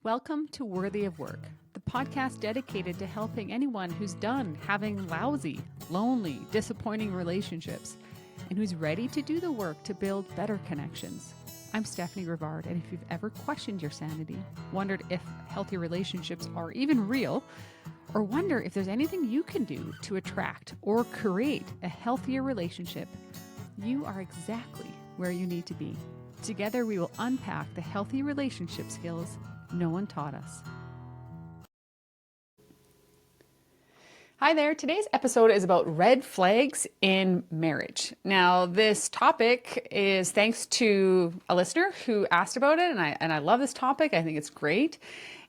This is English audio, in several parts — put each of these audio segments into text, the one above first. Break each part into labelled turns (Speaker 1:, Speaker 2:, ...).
Speaker 1: Welcome to Worthy of Work, the podcast dedicated to helping anyone who's done having lousy, lonely, disappointing relationships and who's ready to do the work to build better connections. I'm Stephanie Rivard, and if you've ever questioned your sanity, wondered if healthy relationships are even real, or wonder if there's anything you can do to attract or create a healthier relationship, you are exactly where you need to be. Together, we will unpack the healthy relationship skills no one taught us. Hi there. Today's episode is about red flags in marriage. Now, this topic is thanks to a listener who asked about it, and I love this topic. I think it's great.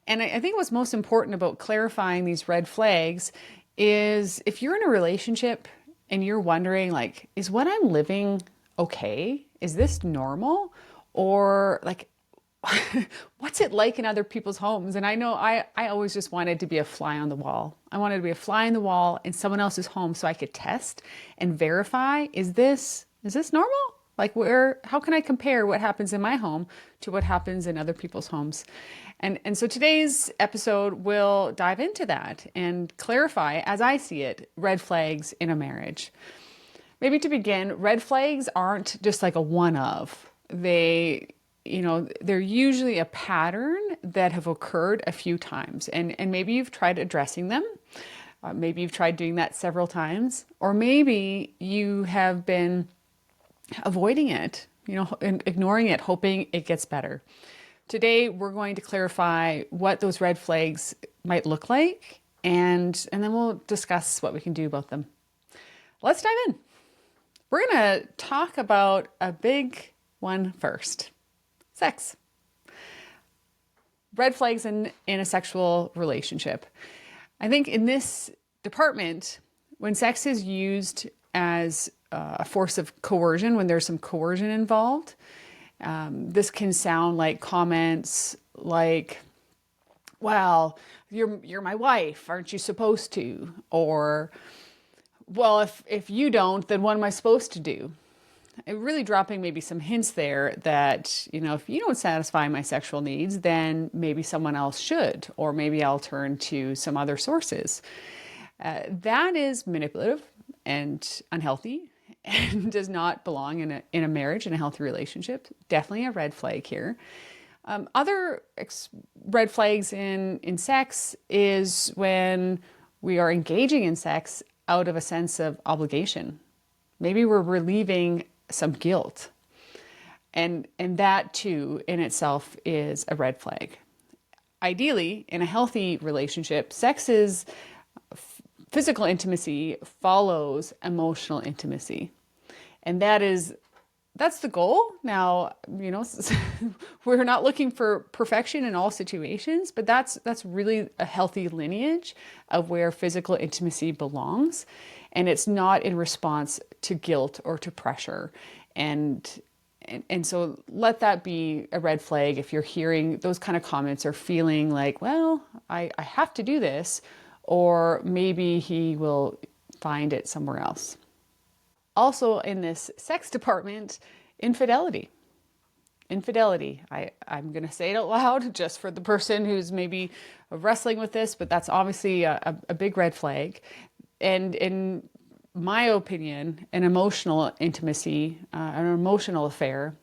Speaker 1: And I think what's most important about clarifying these red flags is if you're in a relationship and you're wondering, like, is what I'm living okay? Is this normal? Or like, what's it like in other people's homes? And I know I always just wanted to be a fly on the wall. I wanted to be a fly on the wall in someone else's home so I could test and verify, is this normal? Like, how can I compare what happens in my home to what happens in other people's homes? And so today's episode will dive into that and clarify, as I see it, red flags in a marriage. Maybe to begin, red flags aren't just like a one of. They're usually a pattern that have occurred a few times. And maybe you've tried addressing them. Maybe you've tried doing that several times. Or maybe you have been avoiding it, and ignoring it, hoping it gets better. Today, we're going to clarify what those red flags might look like, and then we'll discuss what we can do about them. Let's dive in. We're going to talk about a big one first. Sex. Red flags in a sexual relationship. I think in this department, when sex is used as a force of coercion, when there's some coercion involved, this can sound like comments like, well, you're my wife, aren't you supposed to? Or, well, if you don't, then what am I supposed to do? Really dropping maybe some hints there that, if you don't satisfy my sexual needs, then maybe someone else should, or maybe I'll turn to some other sources. That is manipulative and unhealthy and does not belong in a marriage, in a healthy relationship. Definitely a red flag here. Other red flags in sex is when we are engaging in sex out of a sense of obligation. Maybe we're relieving some guilt. And that too in itself is a red flag. Ideally, in a healthy relationship, physical intimacy follows emotional intimacy. And that's the goal. Now, we're not looking for perfection in all situations, but that's really a healthy lineage of where physical intimacy belongs. And it's not in response to guilt or to pressure. And so let that be a red flag if you're hearing those kind of comments or feeling like, well, I have to do this, or going he will find it somewhere else. Also in this sex department, infidelity. Infidelity. I'm going to say it out loud just for the person who's maybe wrestling with this, but that's obviously a big red flag. And in my opinion, an emotional intimacy, an emotional affair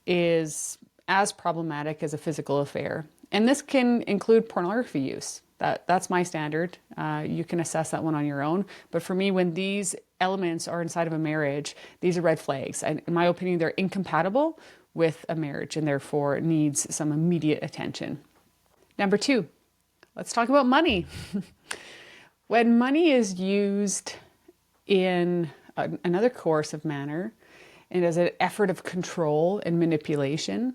Speaker 1: is as problematic as a physical affair. And this can include pornography use. That's my standard. You can assess that one on your own. But for me, when these elements are inside of a marriage, these are red flags. And in my opinion, they're incompatible with a marriage and therefore needs some immediate attention. Number 2, let's talk about money. When money is used in another coercive manner and as an effort of control and manipulation,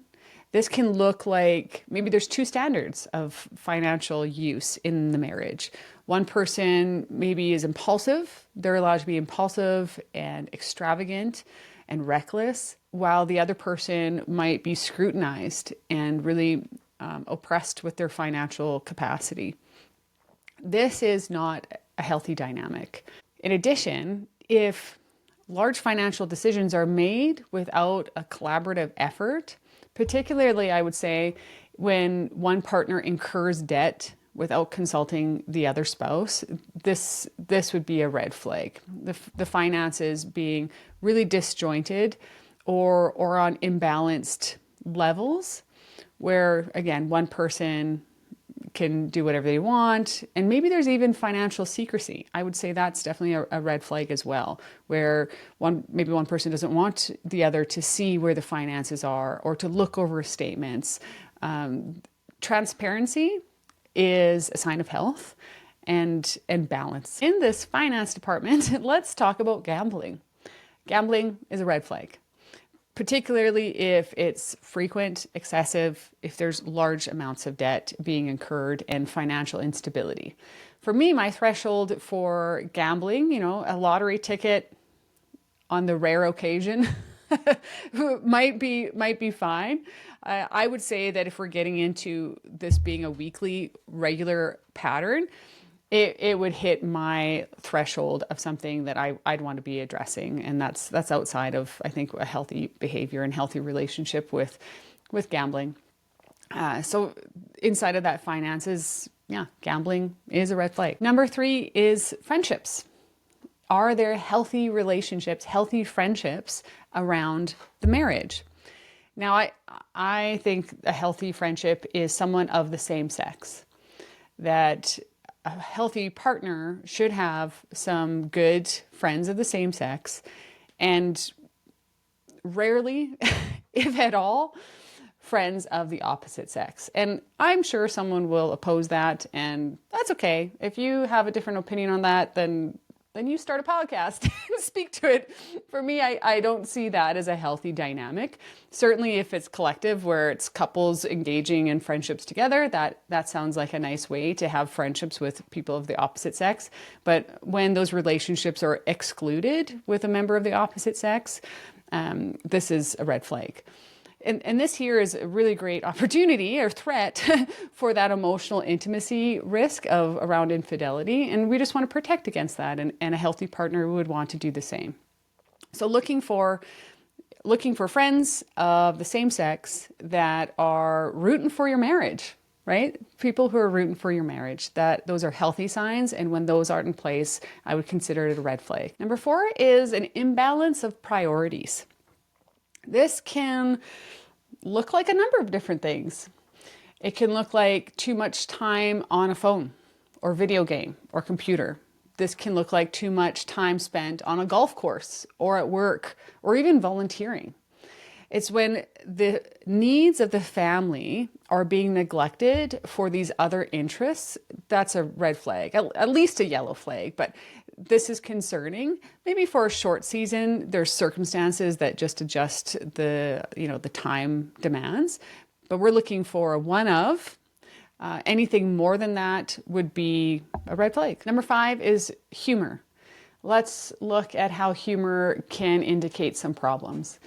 Speaker 1: this can look like maybe there's 2 standards of financial use in the marriage. One person maybe is impulsive. They're allowed to be impulsive and extravagant and reckless, while the other person might be scrutinized and really oppressed with their financial capacity. This is not a healthy dynamic. In addition, if large financial decisions are made without a collaborative effort, particularly I would say When one partner incurs debt without consulting the other spouse, this would be a red flag. The finances being really disjointed or on imbalanced levels, where again, one person can do whatever they want, and maybe there's even financial secrecy. I would say that's definitely a red flag as well, where maybe one person doesn't want the other to see where the finances are or to look over statements. Transparency is a sign of health and balance. In this finance department, let's talk about gambling. Gambling is a red flag, particularly if it's frequent, excessive, if there's large amounts of debt being incurred and financial instability. For me, my threshold for gambling, a lottery ticket on the rare occasion might be fine. I would say that if we're getting into this being a weekly, regular pattern, it would hit my threshold of something that I'd want to be addressing. And that's outside of, I think, a healthy behavior and healthy relationship with gambling. So inside of that finances, gambling is a red flag. Number 3 is friendships. Are there healthy relationships, healthy friendships around the marriage? Now, I think a healthy friendship is someone of the same sex, that a healthy partner should have some good friends of the same sex, and rarely, if at all, friends of the opposite sex. And I'm sure someone will oppose that, and that's okay. If you have a different opinion on that, then you start a podcast and speak to it. For me, I don't see that as a healthy dynamic. Certainly if it's collective, where it's couples engaging in friendships together, that sounds like a nice way to have friendships with people of the opposite sex. But when those relationships are excluded with a member of the opposite sex, this is a red flag. And this here is a really great opportunity or threat for that emotional intimacy risk around infidelity. And we just want to protect against that. And a healthy partner would want to do the same. So looking for friends of the same sex that are rooting for your marriage, right? People who are rooting for your marriage, those are healthy signs. And when those aren't in place, I would consider it a red flag. Number 4 is an imbalance of priorities. This can look like a number of different things. It can look like too much time on a phone or video game or computer. This can look like too much time spent on a golf course or at work or even volunteering. It's when the needs of the family are being neglected for these other interests. That's a red flag, at least a yellow flag, but this is concerning. Maybe for a short season, there's circumstances that just adjust the time demands, but we're looking for a one of. Anything more than that would be a red flag. Number 5 is humor. Let's look at how humor can indicate some problems.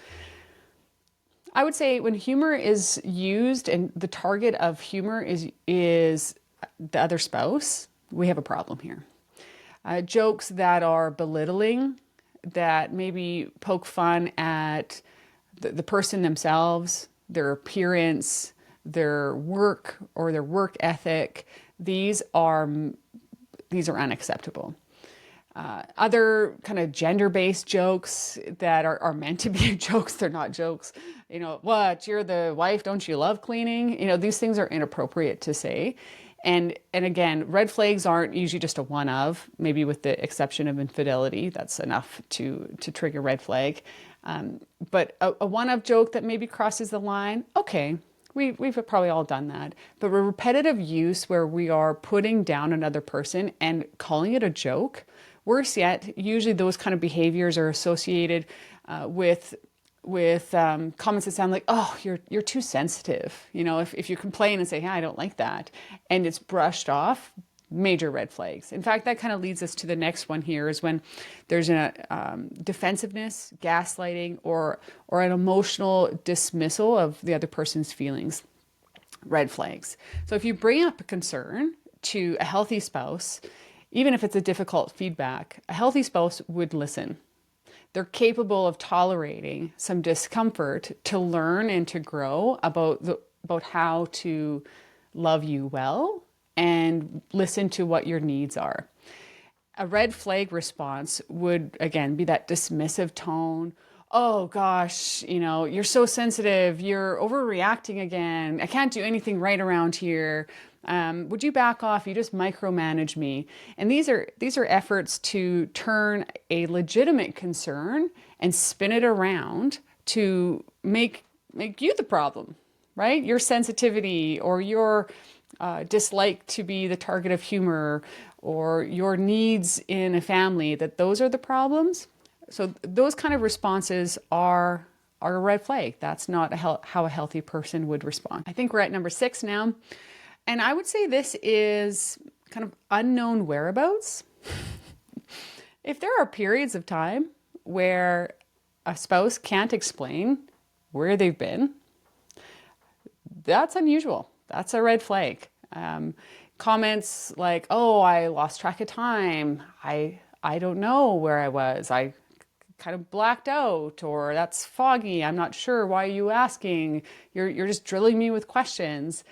Speaker 1: I would say when humor is used and the target of humor is the other spouse, we have a problem here. Jokes that are belittling, that maybe poke fun at the person themselves, their appearance, their work or their work ethic, these are unacceptable. Other kind of gender-based jokes that are meant to be jokes, they're not jokes. What, you're the wife, don't you love cleaning? These things are inappropriate to say. And again, red flags aren't usually just a one of, maybe with the exception of infidelity. That's enough to trigger red flag. But a one of joke that maybe crosses the line, okay, we've probably all done that. But a repetitive use where we are putting down another person and calling it a joke, worse yet, usually those kind of behaviors are associated with comments that sound like, oh, you're too sensitive. If you complain and say, hey, I don't like that, and it's brushed off, major red flags. In fact, that kind of leads us to the next one here, is when there's a defensiveness, gaslighting, or an emotional dismissal of the other person's feelings. Red flags. So if you bring up a concern to a healthy spouse, even if it's a difficult feedback, a healthy spouse would listen. They're capable of tolerating some discomfort to learn and to grow about about how to love you well and listen to what your needs are. A red flag response would, again, be that dismissive tone. Oh gosh, you're so sensitive. You're overreacting again. I can't do anything right around here. Would you back off? You just micromanage me. And these are efforts to turn a legitimate concern and spin it around to make you the problem, right? Your sensitivity or your dislike to be the target of humor or your needs in a family, that those are the problems. So those kind of responses are a red flag. That's not how a healthy person would respond. I think we're at number 6 now. And I would say this is kind of unknown whereabouts. If there are periods of time where a spouse can't explain where they've been, that's unusual. That's a red flag. Comments like, oh, I lost track of time. I don't know where I was. I kind of blacked out, or that's foggy. I'm not sure. Why are you asking? You're just drilling me with questions.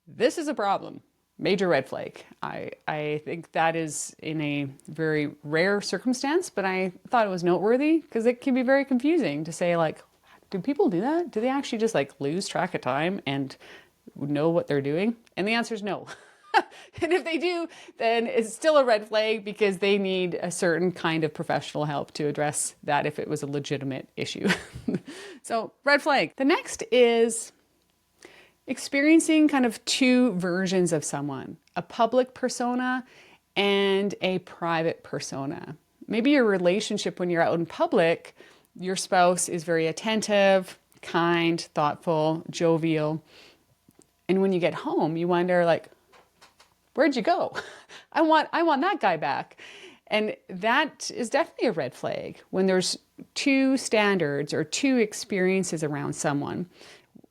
Speaker 1: This is a problem. Major red flag. I think that is in a very rare circumstance, but I thought it was noteworthy because it can be very confusing to say, like, do people do that? Do they actually just like lose track of time and know what they're doing? And the answer is no. And if they do, then it's still a red flag because they need a certain kind of professional help to address that if it was a legitimate issue. So red flag. The next is experiencing kind of two versions of someone, a public persona and a private persona. Maybe your relationship when you're out in public, your spouse is very attentive, kind, thoughtful, jovial. And when you get home, you wonder, like, where'd you go? I want that guy back. And that is definitely a red flag when there's two standards or two experiences around someone.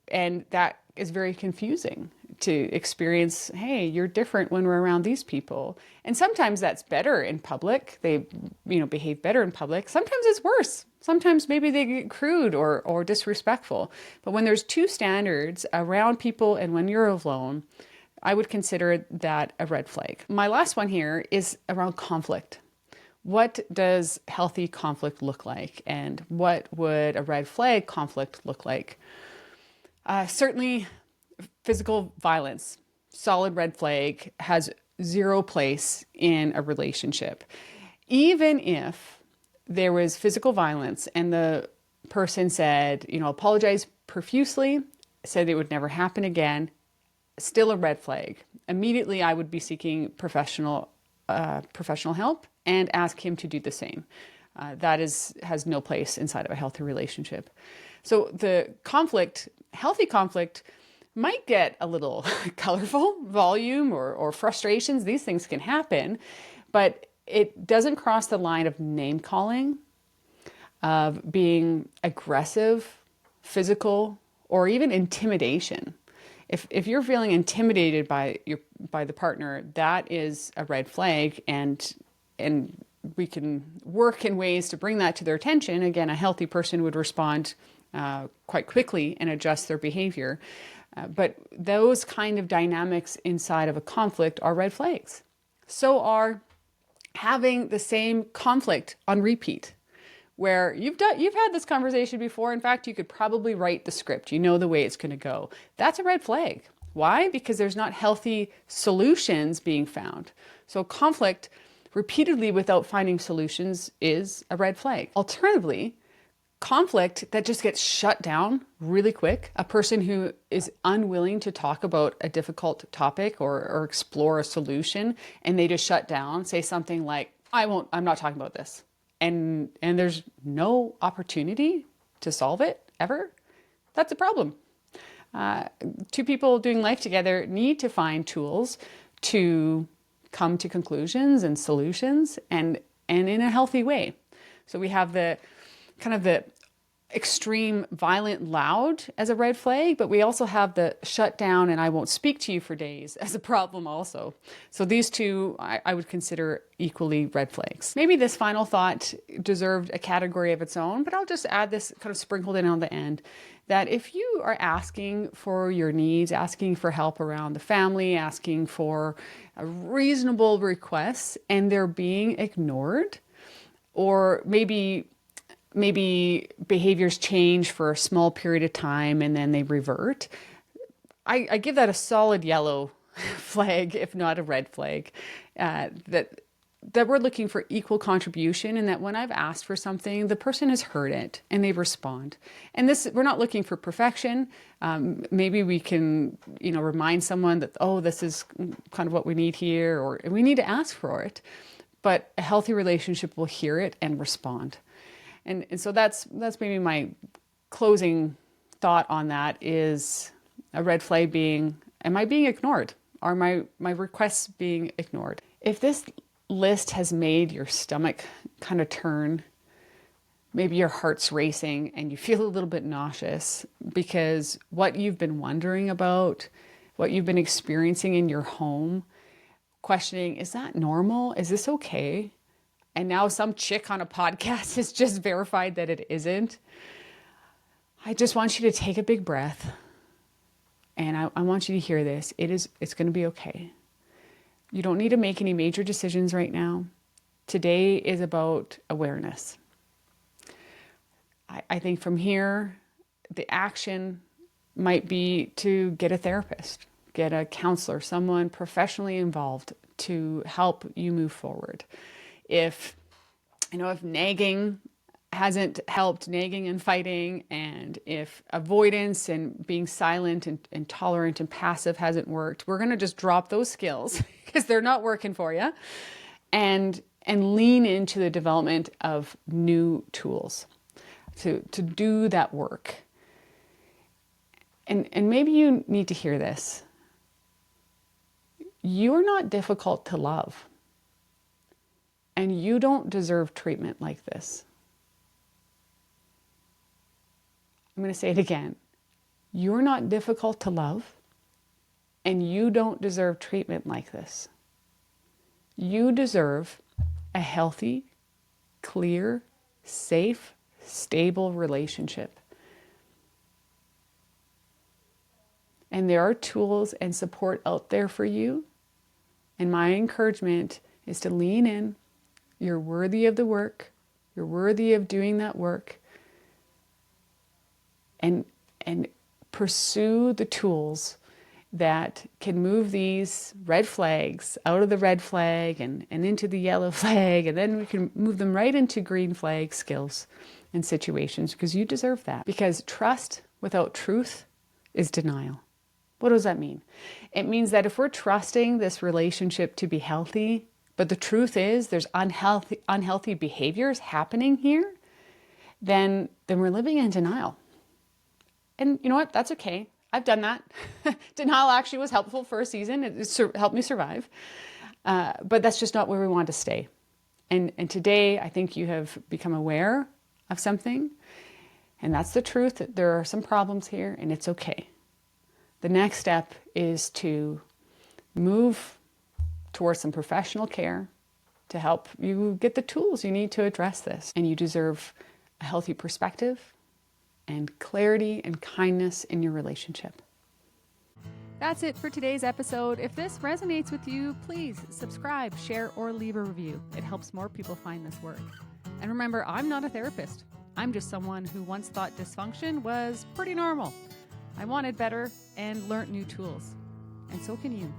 Speaker 1: And that is very confusing to experience, hey, you're different when we're around these people. And sometimes that's better in public. They, behave better in public. Sometimes it's worse. Sometimes maybe they get crude or disrespectful. But when there's two standards around people and when you're alone, I would consider that a red flag. My last one here is around conflict. What does healthy conflict look like? And what would a red flag conflict look like? Certainly physical violence, solid red flag, has zero place in a relationship. Even if there was physical violence and the person said, apologized profusely, said it would never happen again, still a red flag. Immediately, I would be seeking professional help and ask him to do the same. That has no place inside of a healthy relationship. So the conflict, healthy conflict, might get a little colorful, volume or frustrations. These things can happen, but it doesn't cross the line of name calling, of being aggressive, physical, or even intimidation. If you're feeling intimidated by the partner, that is a red flag, and we can work in ways to bring that to their attention. Again, a healthy person would respond quite quickly and adjust their behavior. But those kind of dynamics inside of a conflict are red flags. So are having the same conflict on repeat, where you've had this conversation before. In fact, you could probably write the script. You know the way it's going to go. That's a red flag. Why? Because there's not healthy solutions being found. So conflict repeatedly without finding solutions is a red flag. Alternatively, conflict that just gets shut down really quick, a person who is unwilling to talk about a difficult topic or explore a solution, and they just shut down, say something like, I'm not talking about this. And there's no opportunity to solve it ever, that's a problem. Two people doing life together need to find tools to come to conclusions and solutions and in a healthy way. So we have the extreme, violent, loud as a red flag, but we also have the shut down and I won't speak to you for days as a problem also. So these two I would consider equally red flags. Maybe this final thought deserved a category of its own, but I'll just add this kind of sprinkled in on the end, that if you are asking for your needs, asking for help around the family, asking for a reasonable requests and they're being ignored, or maybe behaviors change for a small period of time and then they revert, I give that a solid yellow flag, if not a red flag, that we're looking for equal contribution, and that when I've asked for something, the person has heard it and they respond. And this, we're not looking for perfection. Maybe we can, remind someone that, oh, this is kind of what we need here, or we need to ask for it. But a healthy relationship will hear it and respond. And so that's maybe my closing thought on that, is a red flag being, am I being ignored? Are my requests being ignored? If this list has made your stomach kind of turn, maybe your heart's racing and you feel a little bit nauseous because what you've been wondering about, what you've been experiencing in your home, questioning, is that normal? Is this okay? And now some chick on a podcast has just verified that it isn't. I just want you to take a big breath. And I want you to hear this. It's going to be okay. You don't need to make any major decisions right now. Today is about awareness. I think from here, the action might be to get a therapist, get a counselor, someone professionally involved to help you move forward. If nagging hasn't helped, nagging and fighting, and if avoidance and being silent and intolerant and passive hasn't worked, we're going to just drop those skills because they're not working for you, and lean into the development of new tools to do that work. And maybe you need to hear this. You're not difficult to love. And you don't deserve treatment like this. I'm going to say it again. You're not difficult to love, and you don't deserve treatment like this. You deserve a healthy, clear, safe, stable relationship. And there are tools and support out there for you. And my encouragement is to lean in. You're worthy of the work. You're worthy of doing that work. And pursue the tools that can move these red flags out of the red flag and into the yellow flag. And then we can move them right into green flag skills and situations, because you deserve that. Because trust without truth is denial. What does that mean? It means that if we're trusting this relationship to be healthy, but the truth is there's unhealthy behaviors happening here, then we're living in denial. And you know what? That's okay. I've done that. Denial actually was helpful for a season. It helped me survive. But that's just not where we want to stay. And today, I think you have become aware of something. And that's the truth, that there are some problems here, and it's okay. The next step is to move towards some professional care to help you get the tools you need to address this. And you deserve a healthy perspective and clarity and kindness in your relationship. That's it for today's episode. If this resonates with you, please subscribe, share, or leave a review. It helps more people find this work. And remember, I'm not a therapist. I'm just someone who once thought dysfunction was pretty normal. I wanted better and learned new tools. And so can you.